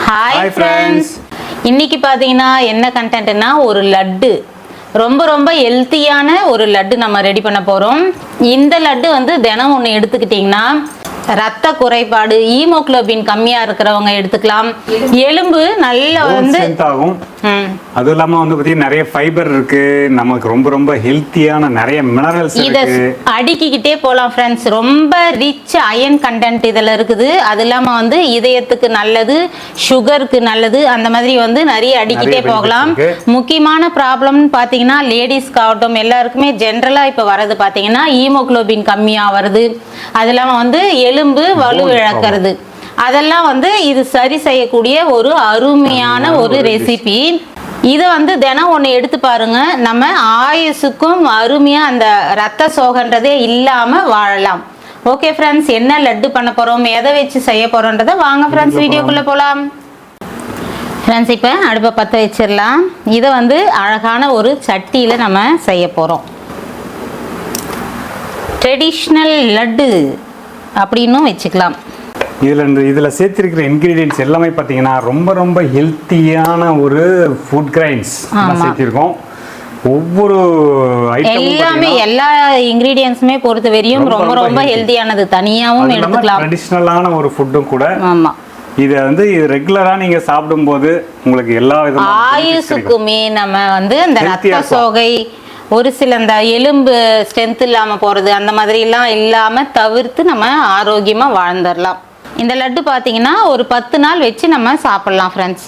Hi friends, இன்னைக்கு பார்த்தீங்கன்னா என்ன கண்டென்ட்னா ஒரு லட்டு, ரொம்ப ரொம்ப ஹெல்த்தியான ஒரு லட்டு நம்ம ரெடி பண்ண போகிறோம். இந்த லட்டு வந்து தினம் ஒன்று எடுத்துக்கிட்டிங்கன்னா ரத்த குறைபாடு, ஹீமோகுளோபின் கம்மியாக இருக்கிறவங்க எடுத்துக்கலாம். எலும்பு நல்லா வந்து ஆகும். அதுவும் இல்லாமல் வந்து பார்த்தீங்கன்னா நிறைய ஃபைபர் இருக்கு, நமக்கு ரொம்ப ரொம்ப ஹெல்த்தியான நிறைய மினரல்ஸ் இருக்கு. அடிக்கிட்டே போகலாம் ஃப்ரெண்ட்ஸ். ரொம்ப ரிச் அயன் கண்டென்ட் இதில் இருக்குது. அது இல்லாமல் வந்து இதயத்துக்கு நல்லது, சுகருக்கு நல்லது, அந்த மாதிரி வந்து நிறைய அடிக்கிட்டே போகலாம். முக்கியமான ப்ராப்ளம்னு பார்த்தீங்கன்னா லேடிஸ்க்கு ஆகட்டும் எல்லாருக்குமே ஜென்ரலாக இப்போ வர்றது பார்த்தீங்கன்னா ஹீமோகுளோபின் கம்மியாக வருது. அது இல்லாமல் வந்து எலும்பு வலுவிழக்கிறது, அதெல்லாம் வந்து இது சரி செய்யக்கூடிய ஒரு அருமையான ஒரு ரெசிபி. இதை வந்து தினம் ஒன்று எடுத்து பாருங்க, நம்ம ஆயுசுக்கும் அருமையாக அந்த ரத்த சோகன்றதே இல்லாமல் வாழலாம். ஓகே ஃப்ரெண்ட்ஸ், என்ன லட்டு பண்ண போகிறோம், எதை வச்சு செய்ய போகிறோன்றதை வாங்க ஃப்ரெண்ட்ஸ் வீடியோக்குள்ளே போகலாம். ஃப்ரெண்ட்ஸ், இப்போ அடுப்பை பற்ற வச்சிடலாம். இதை வந்து அழகான ஒரு சட்டியில் நம்ம செய்ய போகிறோம். ட்ரெடிஷ்னல் லட்டு அப்படின்னும் வச்சுக்கலாம். இதில் சேர்த்திருக்கிற இன்கிரீடியன்ஸ் எல்லாமே பார்த்தீங்கன்னா ரொம்ப ரொம்ப ஹெல்த்தியான ஒரு ஃபுட் கிரைன்ஸ் சேர்த்திருக்கோம். ஒவ்வொரு எல்லாமே எல்லா இன்கிரீடியன்ஸுமே பொறுத்த வரையும் ரொம்ப ரொம்ப ஹெல்த்தியானது, தனியாகவும் எடுத்துக்கலாம். ட்ரெடிஷ்னலான ஒரு ஃபுட்டும் கூட. ஆமாம், இதை வந்து ரெகுலரா நீங்க சாப்பிடும்போது உங்களுக்கு எல்லா விதமான ஆயுசுக்குமே நம்ம வந்து இந்த ரத்த சோகை, ஒரு சில இந்த எலும்பு ஸ்ட்ரென்த் இல்லாமல் போகிறது, அந்த மாதிரிலாம் இல்லாமல் தவிர்த்து நம்ம ஆரோக்கியமாக வாழ்ந்துடலாம். இந்த லட்டு பார்த்தீங்கன்னா ஒரு 10 நாள் வச்சு நம்ம சாப்பிட்லாம் ஃப்ரெண்ட்ஸ்.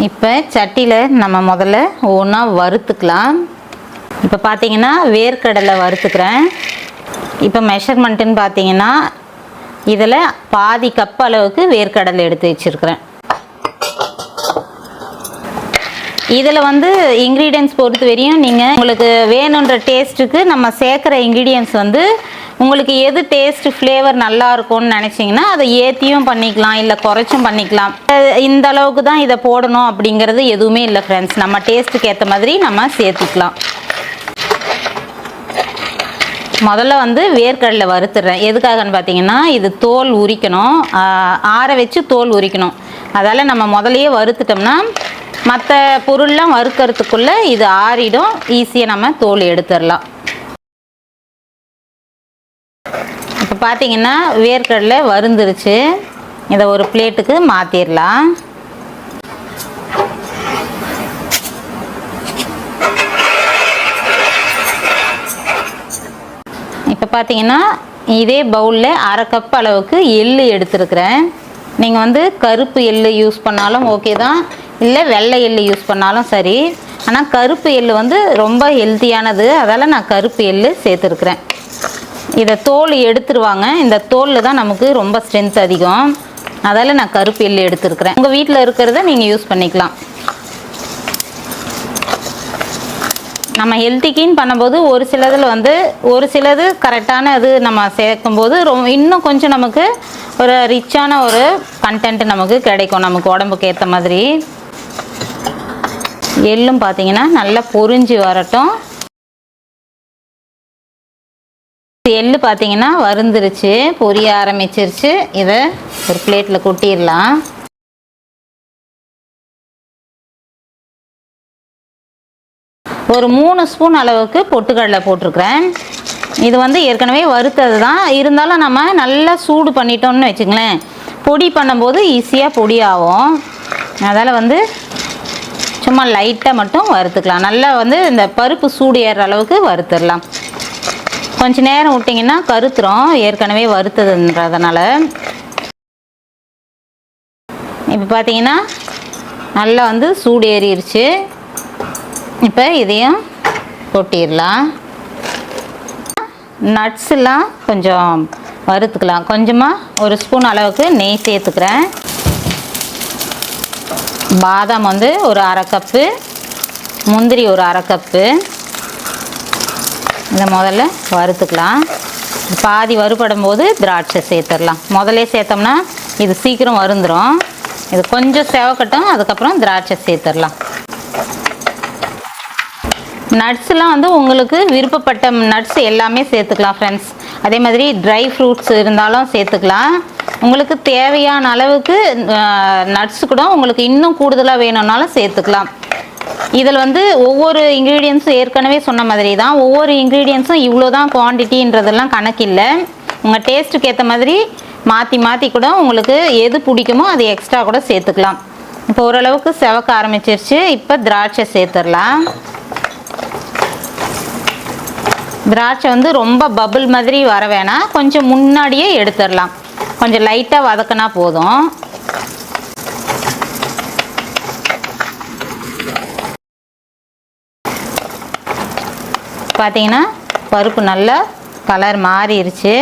இப்போ சட்டியில் நம்ம முதல்ல ஒவ்வொன்றா வறுத்துக்கலாம். இப்போ பார்த்தீங்கன்னா வேர்க்கடலை வறுத்துக்கிறேன். இப்போ மெஷர்மெண்ட்டுன்னு பார்த்தீங்கன்னா இதில் பாதி கப் அளவுக்கு வேர்க்கடலை எடுத்து வச்சுருக்கிறேன். இதில் வந்து இன்க்ரீடியன்ஸ் பொறுத்த வரையும் நீங்கள் உங்களுக்கு வேணுன்ற டேஸ்ட்டுக்கு நம்ம சேர்க்குற இன்க்ரீடியன்ஸ் வந்து உங்களுக்கு எது டேஸ்ட் ஃப்ளேவர் நல்லா இருக்கும்னு நினச்சிங்கன்னா அதை ஏற்றியும் பண்ணிக்கலாம், இல்லை குறைச்சும் பண்ணிக்கலாம். இந்த அளவுக்கு தான் இதை போடணும் அப்படிங்கிறது எதுவுமே இல்லை ஃப்ரெண்ட்ஸ். நம்ம டேஸ்ட்டுக்கு ஏற்ற மாதிரி நம்ம சேர்த்துக்கலாம். முதல்ல வந்து வேர்க்கடலை வறுத்துடுறேன். எதுக்காகன்னு பார்த்தீங்கன்னா இது தோல் உரிக்கணும், ஆற வச்சு தோல் உரிக்கணும். அதால் நம்ம முதலையே வறுத்துட்டோம்னா மற்ற பொருள்லாம் வறுக்கிறதுக்குள்ளே இது ஆறிடும், ஈஸியாக நம்ம தோல் எடுத்துடலாம். இப்போ பார்த்தீங்கன்னா வேர்க்கடலை வறுந்துருச்சு. இதை ஒரு பிளேட்டுக்கு மாற்றிடலாம். இப்போ பார்த்தீங்கன்னா இதே பவுலில் 1/2 கப் அளவுக்கு எள்ளு எடுத்துருக்கிறேன். நீங்கள் வந்து கருப்பு எள்ளு யூஸ் பண்ணாலும் ஓகே தான், இல்லை வெள்ளை எள்ளு யூஸ் பண்ணாலும் சரி. ஆனால் கருப்பு எள்ளு வந்து ரொம்ப ஹெல்த்தியானது, அதால் நான் கருப்பு எள்ளு சேர்த்துருக்குறேன். இதை தோல் எடுத்துருவாங்க, இந்த தோலில் தான் நமக்கு ரொம்ப ஸ்ட்ரென்த் அதிகம், அதால் நான் கருப்பு எள்ளு எடுத்துருக்குறேன். உங்கள் வீட்டில் இருக்கிறத நீங்கள் யூஸ் பண்ணிக்கலாம். நம்ம ஹெல்த்திக்கின்னு பண்ணும்போது ஒரு சிலதில் வந்து ஒரு சிலது கரெக்டான இது நம்ம சேர்க்கும்போது இன்னும் கொஞ்சம் நமக்கு ஒரு ரிச்சான ஒரு கண்டென்ட் நமக்கு கிடைக்கும், நமக்கு உடம்புக்கு ஏற்ற மாதிரி. எள்ளும் பார்த்தீங்கன்னா நல்லா பொரிஞ்சு வரட்டும். எள்ளு பார்த்தீங்கன்னா வறுந்துருச்சு, பொரிய ஆரம்பிச்சிருச்சு. இதை ஒரு பிளேட்டில் கொட்டிடலாம். ஒரு 3 ஸ்பூன் அளவுக்கு பொட்டுக்கடலை போட்டிருக்கிறேன். இது வந்து ஏற்கனவே வறுத்தது தான், இருந்தாலும் நம்ம நல்லா சூடு பண்ணிட்டோம்னு வச்சுங்களேன், பொடி பண்ணும்போது ஈஸியாக பொடி ஆகும். அதால் வந்து சும்மா லைட்டாக மட்டும் வறுத்துக்கலாம். நல்லா வந்து இந்த பருப்பு சூடு ஏறுற அளவுக்கு வறுத்துடலாம். கொஞ்சம் நேரம் விட்டிங்கன்னா கருத்துரும், ஏற்கனவே வறுத்ததுன்றதுனால. இப்போ பார்த்தீங்கன்னா நல்லா வந்து சூடு ஏறிடுச்சு. இப்போ இதையும் கொட்டிடலாம். நட்ஸ்லாம் கொஞ்சம் வறுத்துக்கலாம். கொஞ்சமாக ஒரு ஸ்பூன் அளவுக்கு நெய் சேர்த்துக்கிறேன். பாதாம் வந்து ஒரு 1/2 கப்பு, முந்திரி ஒரு 1/2 கப்பு. இதை முதல்ல வறுத்துக்கலாம். பாதி வறுபடும் போது திராட்சை சேர்த்துடலாம். முதல்ல சேர்த்தோம்னா இது சீக்கிரம் வறுந்துடும். இது கொஞ்சம் செவக்கட்டும், அதுக்கப்புறம் திராட்சை சேர்த்துடலாம். நட்ஸ்லாம் வந்து உங்களுக்கு விருப்பப்பட்ட நட்ஸ் எல்லாமே சேர்த்துக்கலாம் ஃப்ரெண்ட்ஸ். அதே மாதிரி ட்ரை ஃப்ரூட்ஸ் இருந்தாலும் சேர்த்துக்கலாம். உங்களுக்கு தேவையான அளவுக்கு நட்ஸ் கூட உங்களுக்கு இன்னும் கூடுதலாக வேணும்னாலும் சேர்த்துக்கலாம். இதில் வந்து ஒவ்வொரு இன்க்ரீடியன்ஸும் ஏற்கனவே சொன்ன மாதிரி தான், ஒவ்வொரு இன்க்ரீடியன்ஸும் இவ்வளோ தான் குவான்டிட்டின்றதெல்லாம் கணக்கில்லை. உங்கள் டேஸ்ட்டுக்கு ஏற்ற மாதிரி மாற்றி மாற்றி கூட உங்களுக்கு எது பிடிக்குமோ அது எக்ஸ்ட்ரா கூட சேர்த்துக்கலாம். இப்போ ஓரளவுக்கு செவக்க ஆரம்பிச்சிருச்சு. இப்போ திராட்சை சேர்த்துடலாம். திராட்சை வந்து ரொம்ப பபிள் மாதிரி வர வேணாம், கொஞ்சம் முன்னாடியே எடுத்துடலாம். கொஞ்சம் லைட்டாக வதக்கினா போதும். பார்த்தீங்கன்னா பருப்பு நல்லா கலர் மாறிடுச்சு.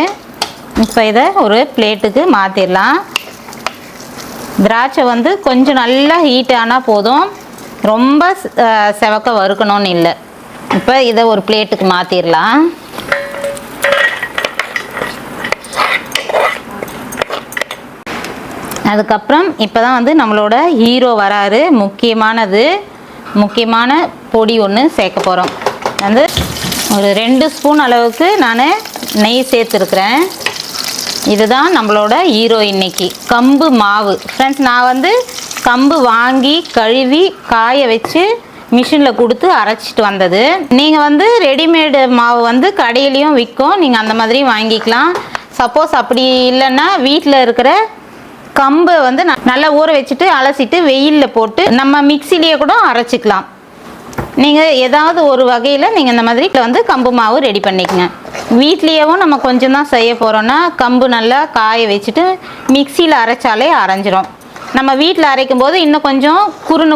இப்போ இதை ஒரு பிளேட்டுக்கு மாற்றிடலாம். திராட்சை வந்து கொஞ்சம் நல்லா ஹீட் ஆனால் போதும், ரொம்ப செவக்க வறுக்கணும்னு இல்லை. இப்போ இதை ஒரு பிளேட்டுக்கு மாற்றிடலாம். அதுக்கப்புறம் இப்போ தான் வந்து நம்மளோட ஹீரோ வராரு. முக்கியமான பொடி ஒன்று சேர்க்க போகிறோம். வந்து ஒரு 2 ஸ்பூன் அளவுக்கு நான் நெய் சேர்த்துருக்குறேன். இதுதான் நம்மளோட ஹீரோ இன்னைக்கு, கம்பு மாவு. ஃப்ரெண்ட்ஸ், நான் வந்து கம்பு வாங்கி கழுவி காய வச்சு மிஷினில் கொடுத்து அரைச்சிட்டு வந்தது. நீங்கள் வந்து ரெடிமேடு மாவு வந்து கடையிலையும் விற்கும், நீங்கள் அந்த மாதிரி வாங்கிக்கலாம். சப்போஸ் அப்படி இல்லைன்னா வீட்டில் இருக்கிற கம்பை வந்து நல்லா ஊற வச்சுட்டு அலசிட்டு வெயிலில் போட்டு நம்ம மிக்சிலேயே கூட அரைச்சிக்கலாம். நீங்கள் ஏதாவது ஒரு வகையில் நீங்கள் இந்த மாதிரி வந்து கம்பு மாவு ரெடி பண்ணிக்கங்க. வீட்லேயேவும் நம்ம கொஞ்சம் தான் செய்ய போகிறோன்னா கம்பு நல்லா காய வச்சுட்டு மிக்சியில் அரைச்சாலே அரைஞ்சிரும். நம்ம வீட்டில் அரைக்கும் போது இன்னும் கொஞ்சம்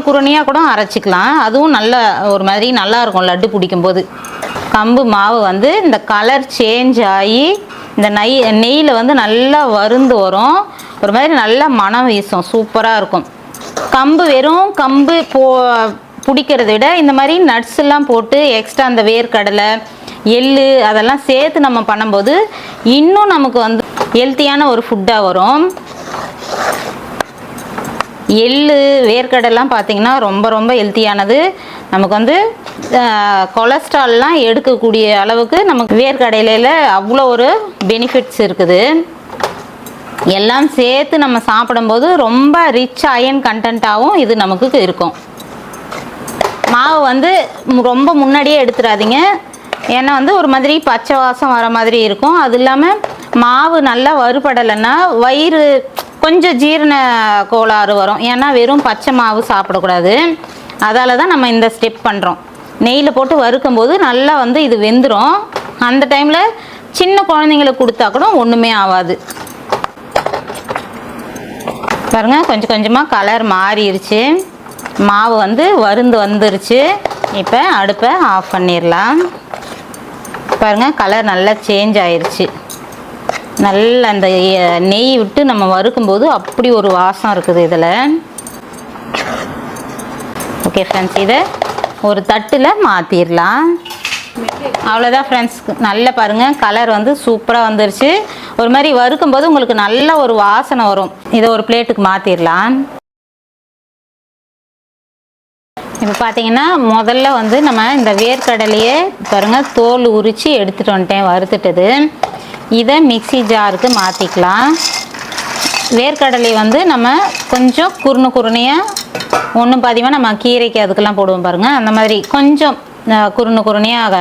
குறுனியாக கூட அரைச்சிக்கலாம். அதுவும் நல்ல ஒரு மாதிரி நல்லாயிருக்கும் லட்டு பிடிக்கும்போது. கம்பு மாவு வந்து இந்த கலர் சேஞ்ச் ஆகி இந்த நெய்யில் வந்து நல்லா வருந்து வரும். ஒரு மாதிரி நல்லா மனம் வீசும், சூப்பராக இருக்கும். வெறும் கம்பு பிடிக்கிறத விட இந்த மாதிரி நட்ஸ் எல்லாம் போட்டு எக்ஸ்ட்ரா அந்த வேர்க்கடலை, எள்ளு அதெல்லாம் சேர்த்து நம்ம பண்ணும்போது இன்னும் நமக்கு வந்து ஹெல்த்தியான ஒரு ஃபுட்டாக வரும். எள்ளு வேர்க்கடலாம் பார்த்திங்கன்னா ரொம்ப ரொம்ப ஹெல்த்தியானது. நமக்கு வந்து கொலஸ்ட்ரால்லாம் எடுக்கக்கூடிய அளவுக்கு நமக்கு வேர்க்கடலையில் அவ்வளோ ஒரு பெனிஃபிட்ஸ் இருக்குது. எல்லாம் சேர்த்து நம்ம சாப்பிடும்போது ரொம்ப ரிச் அயன் கண்டென்ட்டாகவும் இது நமக்கு இருக்கும். மாவு வந்து ரொம்ப முன்னாடியே எடுத்துடாதீங்க, ஏன்னா வந்து ஒரு மாதிரி பச்சை வாசம் வர மாதிரி இருக்கும். அது இல்லாமல் மாவு நல்லா வறுபடலைன்னா வயிறு கொஞ்சம் ஜீரண கோளாறு வரும். ஏன்னா வெறும் பச்சை மாவு சாப்பிடக்கூடாது. அதால் தான் நம்ம இந்த ஸ்டெப் பண்ணுறோம். நெய்யில் போட்டு வறுக்கும்போது நல்லா வந்து இது வெந்துடும். அந்த டைமில் சின்ன குழந்தைங்களுக்கு கொடுத்தா கூட ஒன்றுமே ஆகாது. பாருங்கள், கொஞ்சம் கொஞ்சமாக கலர் மாறிடுச்சு, மாவு வந்து வந்துருச்சு. இப்போ அடுப்பை ஆஃப் பண்ணிடலாம். பாருங்கள், கலர் நல்லா சேஞ்ச் ஆயிடுச்சு. நல்லா அந்த நெய் விட்டு நம்ம வறுக்கும்போது அப்படி ஒரு வாசம் இருக்குது இதில். ஓகே ஃப்ரெண்ட்ஸ், இதை ஒரு தட்டில் மாற்றிடலாம். அவ்வளோதான் ஃப்ரெண்ட்ஸ், நல்லா பாருங்கள் கலர் வந்து சூப்பராக வந்துருச்சு. ஒரு மாதிரி வறுக்கும்போது உங்களுக்கு நல்ல ஒரு வாசனை வரும். இதை ஒரு பிளேட்டுக்கு மாற்றிடலாம். இப்போ பார்த்தீங்கன்னா முதல்ல வந்து நம்ம இந்த வேர்க்கடலையே பாருங்கள் தோல் உரித்து எடுத்துகிட்டு வந்துட்டேன், வறுத்துட்டது. இதை மிக்சி ஜாருக்கு மாற்றிக்கலாம். வேர்க்கடலை வந்து நம்ம கொஞ்சம் குறுனையாக ஒன்றும் பாதியமாக நம்ம கீரைக்கு அதுக்கெல்லாம் போடுவோம் பாருங்கள், அந்த மாதிரி கொஞ்சம் குறுனையாக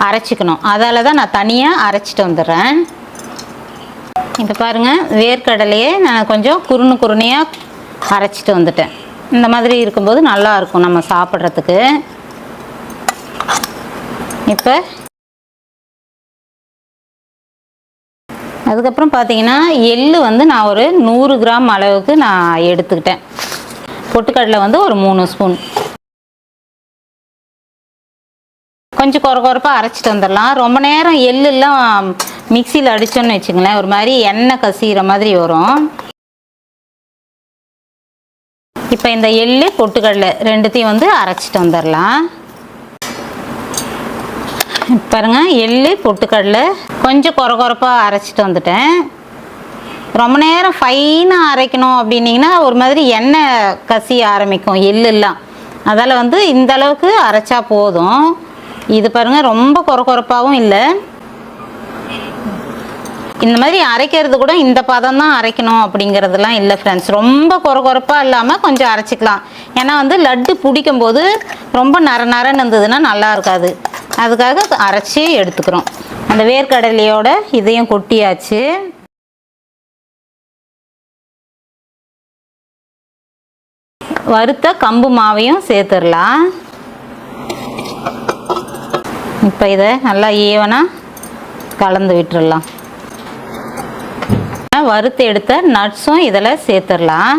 அரைச்சிக்கணும். அதால் தான் நான் தனியாக அரைச்சிட்டு வந்துடுறேன். இப்போ பாருங்கள், வேர்க்கடலையே நான் கொஞ்சம் குறுனையாக அரைச்சிட்டு வந்துட்டேன். இந்த மாதிரி இருக்கும்போது நல்லாயிருக்கும் நம்ம சாப்பிட்றதுக்கு. இப்போ அதுக்கப்புறம் பார்த்தீங்கன்னா எள்ளு வந்து நான் ஒரு 100 கிராம் அளவுக்கு நான் எடுத்துக்கிட்டேன். பொட்டுக்கடலை வந்து ஒரு 3 ஸ்பூன். கொஞ்சம் குறப்பாக அரைச்சிட்டு வந்துடலாம். ரொம்ப நேரம் எள்ளுலாம் மிக்சியில் அடித்தோன்னு வச்சுங்களேன், ஒரு மாதிரி எண்ணெய் கசிகிற மாதிரி வரும். இப்போ இந்த எள்ளு பொட்டுக்கடலை ரெண்டுத்தையும் வந்து அரைச்சிட்டு வந்துடலாம். பாருங்க, எள்ளு பொட்டுக்கடலை கொஞ்சம் குறப்பாக அரைச்சிட்டு வந்துட்டேன். ரொம்ப நேரம் ஃபைனாக அரைக்கணும் அப்படின்னிங்கன்னா ஒரு மாதிரி எண்ணெய் கசிய ஆரம்பிக்கும் எள்ளுலாம். அதால் வந்து இந்த அளவுக்கு அரைச்சா போதும். இது பாருங்கள் ரொம்ப குறப்பாகவும் இல்லை, இந்த மாதிரி அரைக்கிறது கூட இந்த பதம் தான் அரைக்கணும் அப்படிங்கிறதுலாம் இல்லை ஃப்ரெண்ட்ஸ். ரொம்ப கொரகொரப்பாக இல்லாமல் கொஞ்சம் அரைச்சிக்கலாம். ஏன்னா வந்து லட்டு பிடிக்கும் போது ரொம்ப நரன்னு இருந்ததுன்னா நல்லா இருக்காது. அதுக்காக அரைச்சி எடுத்துக்கிறோம். அந்த வேர்க்கடலையோட இதையும் கொட்டியாச்சு. வறுத்த கம்பு மாவையும் சேர்த்துடலாம். இப்போ இதை நல்லா ஈவனாக கலந்து விட்டுடலாம். வறுத்து எடுத்த நட்ஸும் இதில் சேர்த்துடலாம்.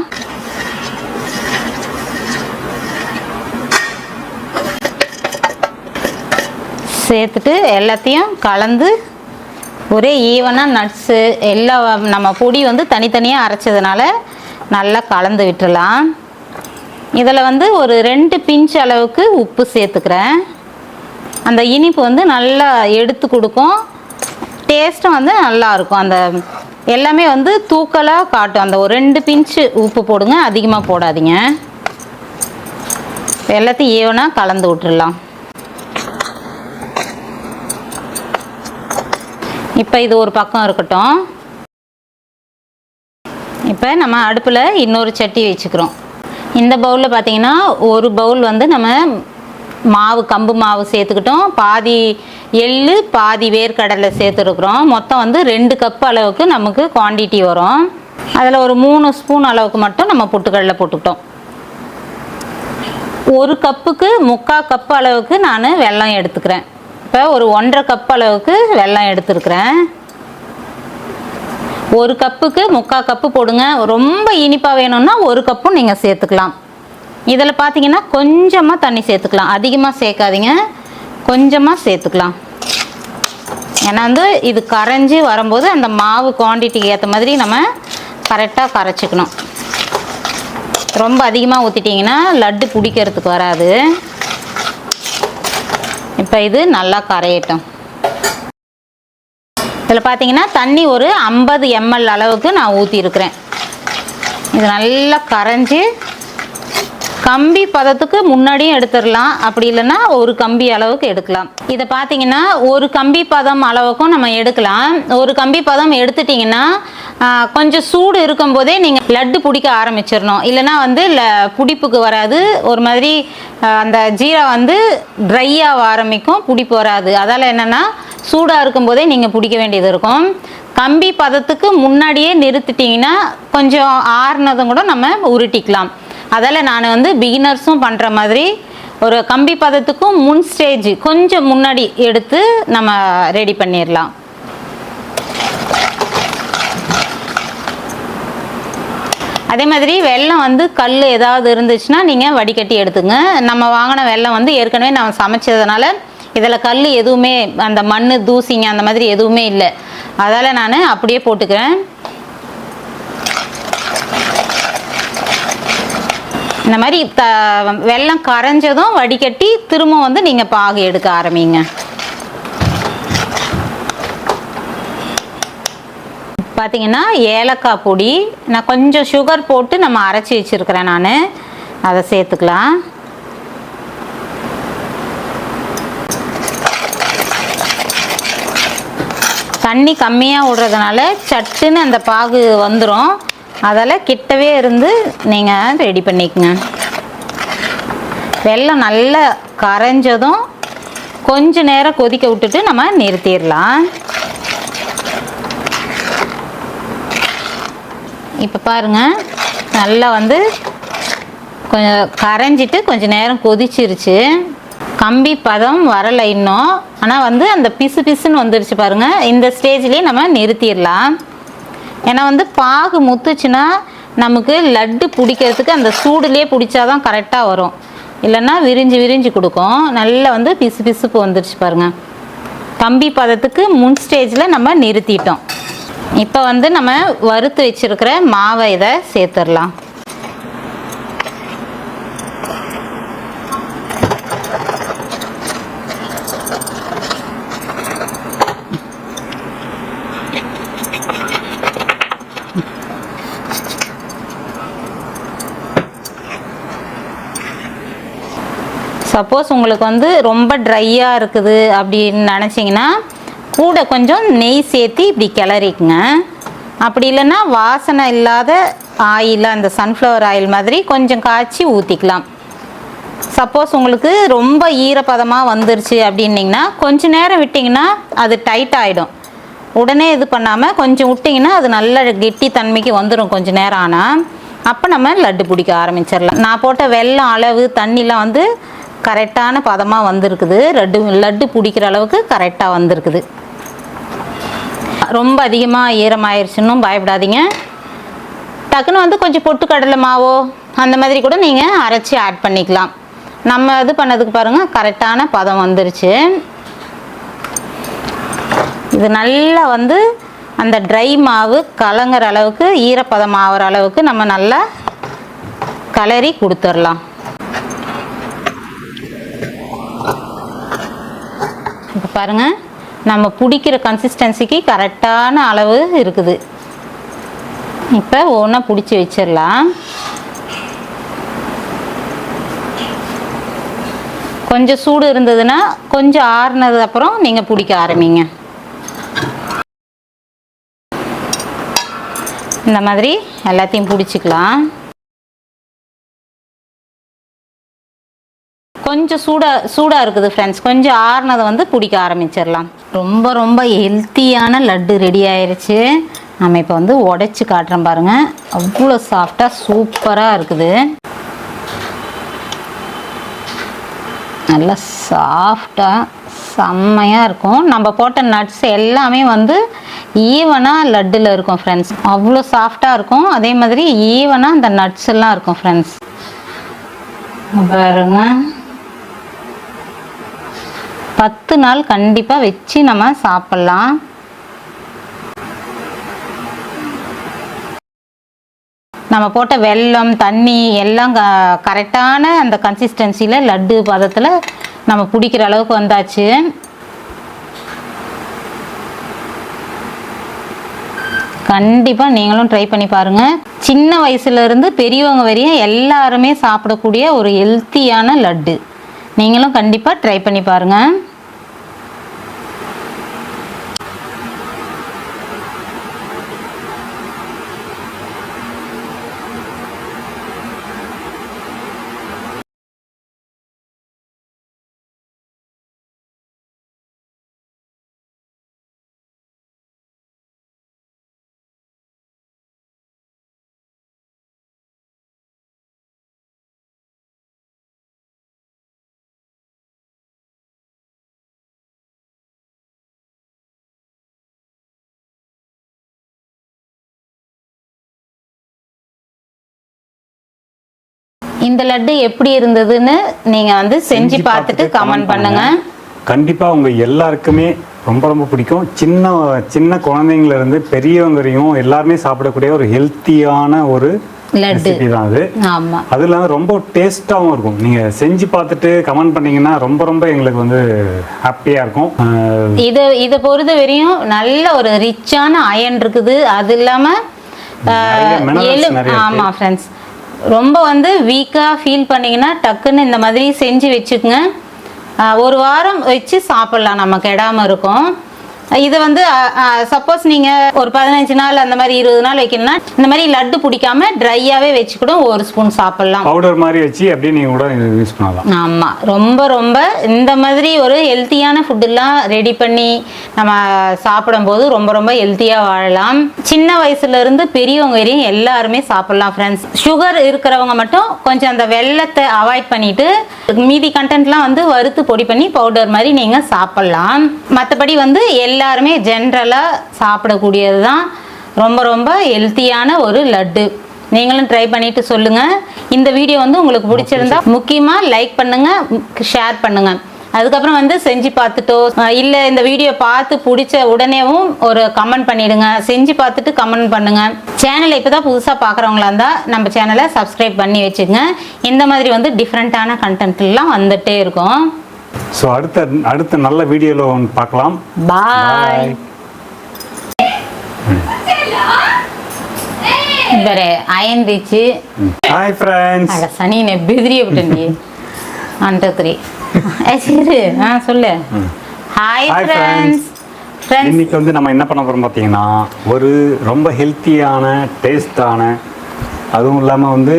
சேர்த்துட்டு எல்லாத்தையும் கலந்து ஒரே ஈவனாக நட்ஸு எல்லாம் நம்ம பொடி வந்து தனித்தனியாக அரைச்சதுனால நல்லா கலந்து விட்டுடலாம். இதில் வந்து ஒரு 2 பிஞ்ச் அளவுக்கு உப்பு சேர்த்துக்கிறேன். அந்த இனிப்பு வந்து நல்லா எடுத்து கொடுக்கும். டேஸ்ட்டும் வந்து நல்லாயிருக்கும். அந்த எல்லாமே வந்து தூக்கலாக காட்டும். அந்த ஒரு 2 பிஞ்சு உப்பு போடுங்க, அதிகமாக போடாதீங்க. எல்லாத்தையும் ஈவனாக கலந்து விட்டுடலாம். இப்போ இது ஒரு பக்கம் இருக்கட்டும். இப்போ நம்ம அடுப்பில் இன்னொரு சட்டி வச்சுக்கிறோம். இந்த பவுலில் பார்த்தீங்கன்னா ஒரு பவுல் வந்து நம்ம மாவு கம்பு மாவு சேர்த்துக்கிட்டோம். பாதி எள்ளு பாதி வேர்க்கடலை சேர்த்துருக்குறோம். மொத்தம் வந்து 2 கப் அளவுக்கு நமக்கு குவான்டிட்டி வரும். அதில் ஒரு 3 ஸ்பூன் அளவுக்கு மட்டும் நம்ம பொட்டுக்கடலை போட்டுக்கிட்டோம். 1 கப்புக்கு 3/4 கப் அளவுக்கு நான் வெல்லம் எடுத்துக்கிறேன். இப்போ ஒரு 1.5 கப் அளவுக்கு வெல்லம் எடுத்துருக்கிறேன். 1 கப்புக்கு 3/4 கப்பு போடுங்க. ரொம்ப இனிப்பாக வேணும்னா 1 கப்பும் நீங்கள் சேர்த்துக்கலாம். இதில் பார்த்தீங்கன்னா கொஞ்சமாக தண்ணி சேர்த்துக்கலாம். அதிகமாக சேர்க்காதீங்க, கொஞ்சமாக சேர்த்துக்கலாம். ஏன்னா வந்து இது கரைஞ்சி வரும்போது அந்த மாவு குவான்டிட்டிக்கு ஏற்ற மாதிரி நம்ம கரெக்டாக கரைச்சிக்கணும். ரொம்ப அதிகமாக ஊற்றிட்டிங்கன்னா லட்டு பிடிக்கிறதுக்கு வராது. இப்போ இது நல்லா கரையட்டும். இதில் பார்த்தீங்கன்னா தண்ணி ஒரு 50 ml அளவுக்கு நான் ஊற்றிருக்கிறேன். இது நல்லா கரைஞ்சி கம்பி பதத்துக்கு முன்னாடியும் எடுத்துடலாம். அப்படி இல்லைன்னா ஒரு கம்பி அளவுக்கு எடுக்கலாம். இதை பார்த்தீங்கன்னா ஒரு கம்பி பதம் அளவுக்கும் நம்ம எடுக்கலாம். ஒரு கம்பி பதம் எடுத்துட்டிங்கன்னா கொஞ்சம் சூடு இருக்கும்போதே நீங்கள் லட்டு பிடிக்க ஆரம்பிச்சிடணும். இல்லைனா வந்து பிடிப்புக்கு வராது. ஒரு மாதிரி அந்த ஜீரா வந்து ட்ரையாக ஆரம்பிக்கும், பிடிப்பு வராது. அதால் என்னென்னா சூடாக இருக்கும்போதே நீங்கள் பிடிக்க வேண்டியது இருக்கும். கம்பி பதத்துக்கு முன்னாடியே நிறுத்திட்டிங்கன்னா கொஞ்சம் ஆறுனதும் கூட நம்ம உருட்டிக்கலாம். அதால் நான் வந்து பிகினர்ஸும் பண்ணுற மாதிரி ஒரு கம்பி பதத்துக்கும் முன் ஸ்டேஜ் கொஞ்சம் முன்னாடி எடுத்து நம்ம ரெடி பண்ணிடலாம். அதே மாதிரி வெல்லம் வந்து கல் ஏதாவது இருந்துச்சுன்னா நீங்கள் வடிகட்டி எடுத்துங்க. நம்ம வாங்கின வெல்லம் வந்து ஏற்கனவே நம்ம சமைச்சதுனால இதில் கல் எதுவுமே அந்த மண் தூசிங்க அந்த மாதிரி எதுவுமே இல்லை. அதால் நான் அப்படியே போட்டுக்கிறேன். இந்த மாதிரி வெல்லம் கரைஞ்சதும் வடிகட்டி திரும்ப வந்து நீங்கள் பாகு எடுக்க ஆரம்பிங்க. பார்த்தீங்கன்னா ஏலக்காய் பொடி நான் கொஞ்சம் சுகர் போட்டு நம்ம அரைச்சி வச்சுருக்கிறேன். நான் அதை சேர்த்துக்கலாம். தண்ணி கம்மியாக விடுறதுனால சட்டுன்னு அந்த பாகு வந்துடும். அதால் கிட்டவே இருந்து நீங்கள் ரெடி பண்ணிக்கங்க. வெல்லம் நல்லா கரைஞ்சதும் கொஞ்ச நேரம் கொதிக்க விட்டுட்டு நம்ம நிறுத்திடலாம். இப்போ பாருங்கள் நல்லா வந்து கொஞ்சம் கரைஞ்சிட்டு கொஞ்சம் நேரம் கொதிச்சிருச்சு. கம்பி பதம் வரலை இன்னும். ஆனால் வந்து அந்த பிசு பிசுன்னு வந்துருச்சு பாருங்கள். இந்த ஸ்டேஜ்லேயே நம்ம நிறுத்திடலாம். ஏன்னா வந்து பாகு முத்துச்சுன்னா நமக்கு லட்டு பிடிக்கிறதுக்கு அந்த சூடுலேயே பிடிச்சாதான் கரெக்டாக வரும். இல்லைன்னா விரிஞ்சு கொடுக்கும். நல்லா வந்து பிசு பிசுப்பு வந்துருச்சு பாருங்கள். கம்பி பதத்துக்கு முன் ஸ்டேஜில் நம்ம நிறுத்திட்டோம். இப்போ வந்து நம்ம வறுத்து வச்சுருக்கிற மாவை இதை சேர்த்துடலாம். சப்போஸ் உங்களுக்கு வந்து ரொம்ப ட்ரையாக இருக்குது அப்படின்னு நினச்சிங்கன்னா கூட கொஞ்சம் நெய் சேர்த்து இப்படி கிளறிக்குங்க. அப்படி இல்லைன்னா வாசனை இல்லாத ஆயில், அந்த சன்ஃப்ளவர் ஆயில் மாதிரி கொஞ்சம் காய்ச்சி ஊற்றிக்கலாம். சப்போஸ் உங்களுக்கு ரொம்ப ஈரப்பதமாக வந்துருச்சு அப்படின்னிங்கன்னா கொஞ்சம் நேரம் விட்டிங்கன்னா அது டைட் ஆகிடும். உடனே இது பண்ணாமல் கொஞ்சம் விட்டிங்கன்னா அது நல்ல கெட்டி தன்மைக்கு வந்துடும் கொஞ்சம் நேரம் ஆனால். அப்போ நம்ம லட்டு பிடிக்க ஆரம்பிச்சிடலாம். நான் போட்ட வெல்லம் அளவு தண்ணிலாம் வந்து கரெக்டான பதமாக வந்திருக்குது. லட்டு பிடிக்கிற அளவுக்கு கரெக்டாக வந்திருக்குது. ரொம்ப அதிகமாக ஈரமாயிருச்சுன்னு பயப்படாதீங்க. டக்குன்னு வந்து கொஞ்சம் பொட்டுக்கடலை மாவோ அந்த மாதிரி கூட நீங்கள் அரைச்சி ஆட் பண்ணிக்கலாம். நம்ம இது பண்ணதுக்கு பாருங்கள் கரெக்டான பதம் வந்துருச்சு. இது நல்லா வந்து அந்த ட்ரை மாவு கலங்குற அளவுக்கு, ஈரப்பதம் ஆகிற அளவுக்கு நம்ம நல்லா கலரி கொடுத்துடலாம். இப்போ பாருங்கள் நம்ம பிடிக்கிற கன்சிஸ்டன்சிக்கு கரெக்டான அளவு இருக்குது. இப்போ ஒன்றா பிடிச்சி வச்சிடலாம். கொஞ்சம் சூடு இருந்ததுன்னா கொஞ்சம் ஆறுனது அப்புறம் நீங்கள் பிடிக்க ஆரம்பிங்க. இந்த மாதிரி எல்லாத்தையும் பிடிச்சிக்கலாம். கொஞ்சம் சூடாக இருக்குது ஃப்ரெண்ட்ஸ். கொஞ்சம் ஆறுனதை வந்து பிடிக்க ஆரம்பிச்சிடலாம். ரொம்ப ரொம்ப ஹெல்த்தியான லட்டு ரெடி ஆயிடுச்சு. நம்ம இப்போ வந்து உடைச்சி காட்டுறோம் பாருங்கள். அவ்வளோ சாஃப்டாக சூப்பராக இருக்குது. நல்லா சாஃப்டாக செம்மையாக இருக்கும். நம்ம போட்ட நட்ஸ் எல்லாமே வந்து ஈவனாக லட்டில் இருக்கும் ஃப்ரெண்ட்ஸ். அவ்வளோ சாஃப்டாக இருக்கும். அதே மாதிரி ஈவனாக அந்த நட்ஸ் எல்லாம் இருக்கும் ஃப்ரெண்ட்ஸ். பாருங்க 10 நாள் கண்டிப்பாக வச்சு நம்ம சாப்பிட்லாம். நம்ம போட்ட வெல்லம் தண்ணி எல்லாம் கரெக்டான அந்த கன்சிஸ்டன்சியில் லட்டு பதத்தில் நம்ம பிடிக்கிற அளவுக்கு வந்தாச்சு. கண்டிப்பாக நீங்களும் ட்ரை பண்ணி பாருங்கள். சின்ன வயசுலேருந்து பெரியவங்க வரையும் எல்லாருமே சாப்பிடக்கூடிய ஒரு ஹெல்த்தியான லட்டு. நீங்களும் கண்டிப்பாக ட்ரை பண்ணி பாருங்கள். இந்த லட்டு எப்படி இருந்ததுன்னு நீங்க வந்து செஞ்சு பார்த்துட்டு கமெண்ட் பண்ணுங்க. கண்டிப்பா உங்க எல்லாருக்குமே ரொம்ப ரொம்ப பிடிக்கும். சின்ன சின்ன குழந்தைங்கள இருந்து பெரியவங்க வரையும் எல்லாருமே சாப்பிடக்கூடிய ஒரு ஹெல்த்தியான ஒரு ரெசிபி தான் அது. ஆமா, அது இல்லாம ரொம்ப டேஸ்டாவும் இருக்கும். நீங்க செஞ்சு பார்த்துட்டு கமெண்ட் பண்ணீங்கன்னா ரொம்ப ரொம்ப எங்களுக்கு வந்து ஹாப்பியா இருக்கும். இதை பொறுத்த வரையும் நல்ல ஒரு ரிச்சான அயன் இருக்குது. அது இல்லாம ஆமா ஃப்ரெண்ட்ஸ், ரொம்ப வந்து வீக்காக ஃபீல் பண்ணிங்கன்னா டக்குன்னு இந்த மாதிரி செஞ்சு வச்சுக்கோங்க. ஒரு வாரம் வச்சு சாப்பிட்லாம், நம்ம கெடாமல் இருக்கும். இது வந்து சப்போஸ் நீங்கள் ஒரு 15 நாள் அந்த மாதிரி 20 நாள் வைக்கணும்னா இந்த மாதிரி லட்டு பிடிக்காம ட்ரையாகவே வச்சு கூட ஒரு ஸ்பூன் சாப்பிட்லாம். பவுடர் மாதிரி வச்சு அப்படியே நீங்கள் கூட யூஸ் பண்ணலாம். ஆமாம், ரொம்ப ரொம்ப இந்த மாதிரி ஒரு ஹெல்த்தியான ஃபுட்டெல்லாம் ரெடி பண்ணி நம்ம சாப்பிடும்போது ரொம்ப ரொம்ப ஹெல்த்தியாக வாழலாம். சின்ன வயசுலேருந்து பெரியவங்க வரையும் எல்லாருமே சாப்பிட்லாம் ஃப்ரெண்ட்ஸ். சுகர் இருக்கிறவங்க மட்டும் கொஞ்சம் அந்த வெல்லத்தை அவாய்ட் பண்ணிவிட்டு மீதி கண்டென்ட்லாம் வந்து வறுத்து பொடி பண்ணி பவுடர் மாதிரி நீங்கள் சாப்பிட்லாம். மற்றபடி வந்து எல்லாருமே ஜென்ரலாக சாப்பிடக்கூடியது தான் ரொம்ப ரொம்ப ஹெல்த்தியான ஒரு லட்டு. நீங்களும் ட்ரை பண்ணிட்டு சொல்லுங்கள். இந்த வீடியோ வந்து உங்களுக்கு பிடிச்சிருந்தா முக்கியமாக லைக் பண்ணுங்கள், ஷேர் பண்ணுங்கள். அதுக்கப்புறம் வந்து செஞ்சு பார்த்துட்டோ இல்லை இந்த வீடியோ பார்த்து பிடிச்ச உடனேவும் ஒரு கமெண்ட் பண்ணிவிடுங்க. செஞ்சு பார்த்துட்டு கமெண்ட் பண்ணுங்கள். சேனலை இப்போ தான் புதுசாக பார்க்குறவங்களா இருந்தால் நம்ம சேனலை சப்ஸ்கிரைப் பண்ணி வச்சுக்கோங்க. இந்த மாதிரி வந்து டிஃப்ரெண்ட்டான கண்டென்ட்லாம் வந்துகிட்டே இருக்கும். ஸோ அடுத்த நல்ல வீடியோவில் ஒன்று பார்க்கலாம். பாய். ಬೇರೆ ಅಯನ್ ರೀಚಿ ಹಾಯ್ ಫ್ರೆಂಡ್ಸ್ ಅಲ್ಲ ಸನಿ ನೆ ಬಿದ್ರಿ ಬಿಟ್ಟನಿ ಅಂಟತ್ರಿ ಏ ಸೀರೆ ಹಾ ಸೊಲ್ಲೆ ಹಾಯ್ ಫ್ರೆಂಡ್ಸ್ Friends. இன்னைக்கு வந்து நம்ம என்ன பண்ண போறோம் பார்த்தீங்கன்னா ஒரு ரொம்ப ஹெல்த்தியான டேஸ்டான அதுவும் இல்லாமல் வந்து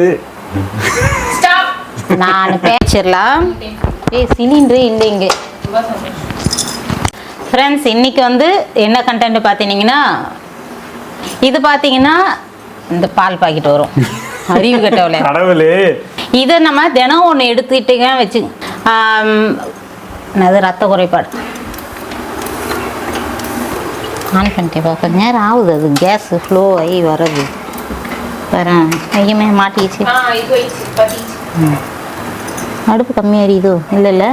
நான் பேச்சிடலாம். சிலிண்டரு இல்லை இங்கே. ஃப்ரெண்ட்ஸ் இன்னைக்கு வந்து என்ன கண்டென்ட் பார்த்தீங்கன்னா இது பார்த்தீங்கன்னா இந்த பால் பாக்கெட் வரும் அறிவு கட்டவளே கடவுளே. இதை நம்ம தினம் ஒன்று எடுத்துக்கிட்டீங்க வச்சு அது ரத்த குறைபாடு ஆன் பண்ணிட்டேப்பா கொஞ்ச நேரம் ஆகுது அது கேஸ் ஃப்ளோ ஆகி வர்றது வரேன் ஐயமே மாட்டிச்சு அடுப்பு கம்மியாக எரியுதோ இல்லை இல்லை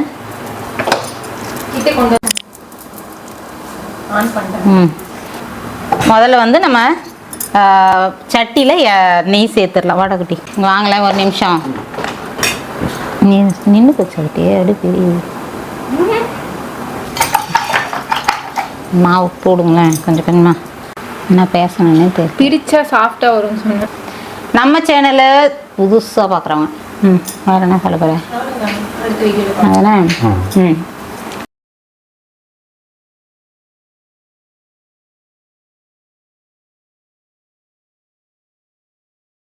முதல்ல வந்து நம்ம சட்டியில் நெய் சேர்த்துடலாம் வடகுட்டி வாங்கலாம் ஒரு நிமிஷம் நீ நின்று போச்சாக்கிட்டே அடுப்பு எரியுது மாவு போடுங்களேன் கொஞ்சம் கொஞ்சமாக என்ன பேசணுன்னே தெரியும் பிரிச்சா சாஃப்டாக வரும்னு சொன்னேன். நம்ம சேனலை புதுசாக பார்க்குறவங்க வேறு என்ன சொல்ல போகிறேன் அதெல்லாம்